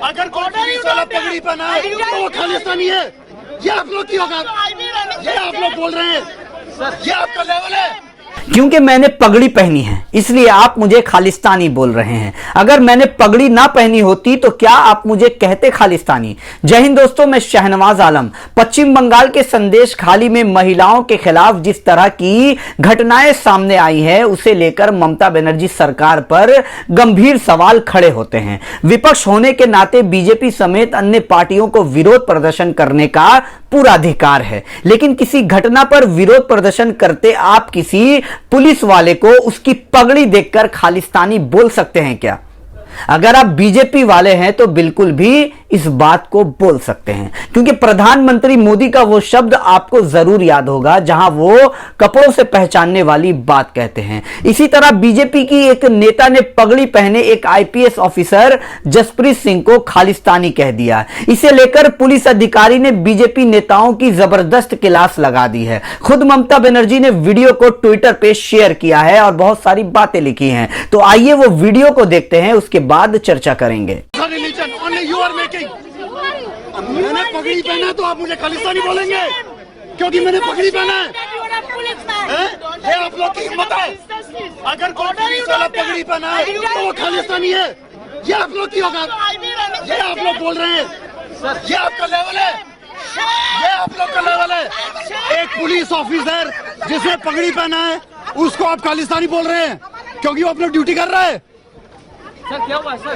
अगर पुलिस वाला पगड़ी पहना है तो वो खालिस्तानी है। ये आप लोग की होगा, ये आप लोग बोल रहे हैं, ये आपका लेवल है। क्योंकि मैंने पगड़ी पहनी है इसलिए आप मुझे खालिस्तानी बोल रहे हैं। अगर मैंने पगड़ी ना पहनी होती तो क्या आप मुझे कहते खालिस्तानी। जय हिंद दोस्तों, मैं शहनवाज आलम। पश्चिम बंगाल के संदेश खाली में महिलाओं के खिलाफ जिस तरह की घटनाएं सामने आई है उसे लेकर ममता बनर्जी सरकार पर गंभीर सवाल खड़े होते हैं। विपक्ष होने के नाते बीजेपी समेत अन्य पार्टियों को विरोध प्रदर्शन करने का पूरा अधिकार है, लेकिन किसी घटना पर विरोध प्रदर्शन करते आप किसी पुलिस वाले को उसकी पगड़ी देखकर खालिस्तानी बोल सकते हैं क्या? अगर आप बीजेपी वाले हैं तो बिल्कुल भी इस बात को बोल सकते हैं, क्योंकि प्रधानमंत्री मोदी का वो शब्द आपको जरूर याद होगा जहां वो कपड़ों से पहचानने वाली बात कहते हैं। इसी तरह बीजेपी की एक नेता ने पगड़ी पहने एक आईपीएस ऑफिसर जसप्रीत सिंह को खालिस्तानी कह दिया। इसे लेकर पुलिस अधिकारी ने बीजेपी नेताओं की जबरदस्त क्लास लगा दी है। खुद ममता बनर्जी ने वीडियो को ट्विटर पे शेयर किया है और बहुत सारी बातें लिखी हैं। तो आइए वो वीडियो को देखते हैं, उसके बाद चर्चा करेंगे। मैंने पगड़ी पहना तो आप मुझे खालिस्तानी बोलेंगे क्योंकि मैंने पगड़ी पहना है? ये आप लोग की हिम्मत है। अगर पुलिस वाला पगड़ी पहना है तो वो खालिस्तानी है। ये आप लोग की होगा, ये आप लोग बोल रहे हैं, ये आपका लेवल है, ये आप लोग का लेवल है। एक पुलिस ऑफिसर जिसने पगड़ी पहना है उसको आप खालिस्तानी बोल रहे हैं क्योंकि वो अपनी ड्यूटी कर रहा है। सर क्या हुआ सर?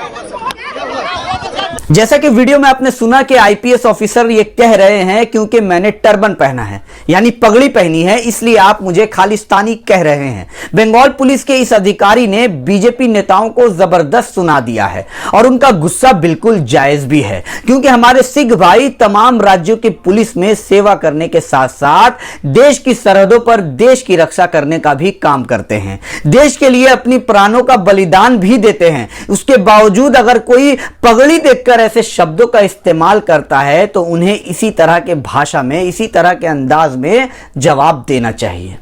जैसा कि वीडियो में आपने सुना कि आईपीएस ऑफिसर ये कह रहे हैं क्योंकि मैंने टर्बन पहना है यानी पगड़ी पहनी है इसलिए आप मुझे खालिस्तानी कह रहे हैं। बंगाल पुलिस के इस अधिकारी ने बीजेपी नेताओं को जबरदस्त सुना दिया है और उनका गुस्सा बिल्कुल जायज भी है, क्योंकि हमारे सिख भाई तमाम राज्यों की पुलिस में सेवा करने के साथ साथ देश की सरहदों पर देश की रक्षा करने का भी काम करते हैं। देश के लिए अपनी प्राणों का बलिदान भी देते हैं। उसके बावजूद अगर कोई पगड़ी देखकर ऐसे शब्दों का इस्तेमाल करता है तो उन्हें इसी तरह के भाषा में, इसी तरह के अंदाज में जवाब देना चाहिए।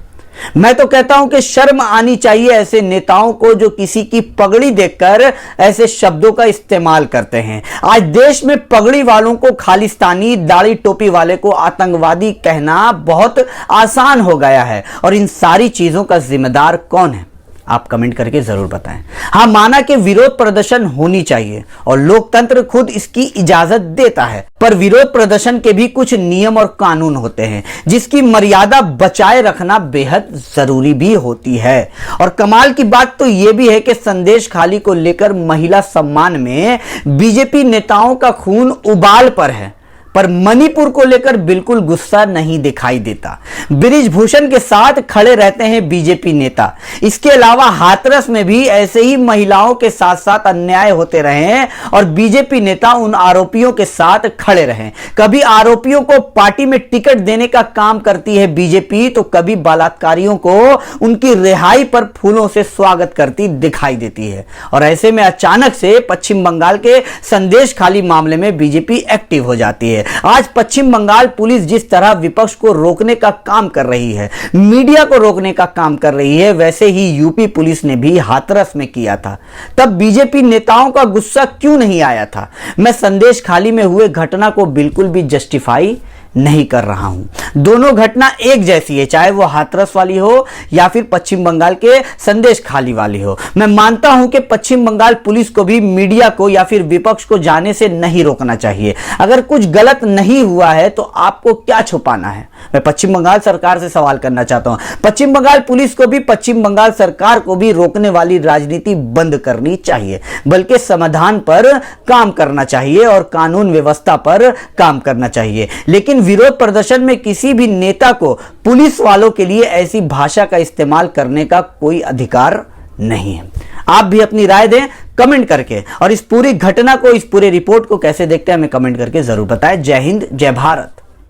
मैं तो कहता हूं कि शर्म आनी चाहिए ऐसे नेताओं को जो किसी की पगड़ी देखकर ऐसे शब्दों का इस्तेमाल करते हैं। आज देश में पगड़ी वालों को खालिस्तानी, दाढ़ी टोपी वाले को आतंकवादी कहना बहुत आसान हो गया है। और इन सारी चीजों का जिम्मेदार कौन है? आप कमेंट करके जरूर बताएं। हाँ, माना कि विरोध प्रदर्शन होनी चाहिए और लोकतंत्र खुद इसकी इजाजत देता है, पर विरोध प्रदर्शन के भी कुछ नियम और कानून होते हैं जिसकी मर्यादा बचाए रखना बेहद जरूरी भी होती है। और कमाल की बात तो यह भी है कि संदेश खाली को लेकर महिला सम्मान में बीजेपी नेताओं का खून उबाल पर है, पर मणिपुर को लेकर बिल्कुल गुस्सा नहीं दिखाई देता। बृजभूषण के साथ खड़े रहते हैं बीजेपी नेता। इसके अलावा हाथरस में भी ऐसे ही महिलाओं के साथ साथ अन्याय होते रहे हैं और बीजेपी नेता उन आरोपियों के साथ खड़े रहे। कभी आरोपियों को पार्टी में टिकट देने का काम करती है बीजेपी, तो कभी बलात्कारियों को उनकी रिहाई पर फूलों से स्वागत करती दिखाई देती है। और ऐसे में अचानक से पश्चिम बंगाल के संदेश खाली मामले में बीजेपी एक्टिव हो जाती है। आज पश्चिम बंगाल पुलिस जिस तरह विपक्ष को रोकने का काम कर रही है, मीडिया को रोकने का काम कर रही है, वैसे ही यूपी पुलिस ने भी हाथरस में किया था। तब बीजेपी नेताओं का गुस्सा क्यों नहीं आया था? मैं संदेश खाली में हुए घटना को बिल्कुल भी जस्टिफाई नहीं कर रहा हूं। दोनों घटना एक जैसी है, चाहे वो हाथरस वाली हो या फिर पश्चिम बंगाल के संदेश खाली वाली हो। मैं मानता हूं कि पश्चिम बंगाल पुलिस को भी मीडिया को या फिर विपक्ष को जाने से नहीं रोकना चाहिए। अगर कुछ गलत नहीं हुआ है तो आपको क्या छुपाना है? मैं पश्चिम बंगाल सरकार से सवाल करना चाहता हूं। पश्चिम बंगाल पुलिस को भी, पश्चिम बंगाल सरकार को भी रोकने वाली राजनीति बंद करनी चाहिए, बल्कि समाधान पर काम करना चाहिए और कानून व्यवस्था पर काम करना चाहिए। लेकिन विरोध प्रदर्शन में किसी भी नेता को पुलिस वालों के लिए ऐसी भाषा का इस्तेमाल करने का कोई अधिकार नहीं है। आप भी अपनी राय दें कमेंट करके, और इस पूरी घटना को, इस पूरे रिपोर्ट को कैसे देखते हैं हमें कमेंट करके जरूर बताएं। जय हिंद, जय भारत।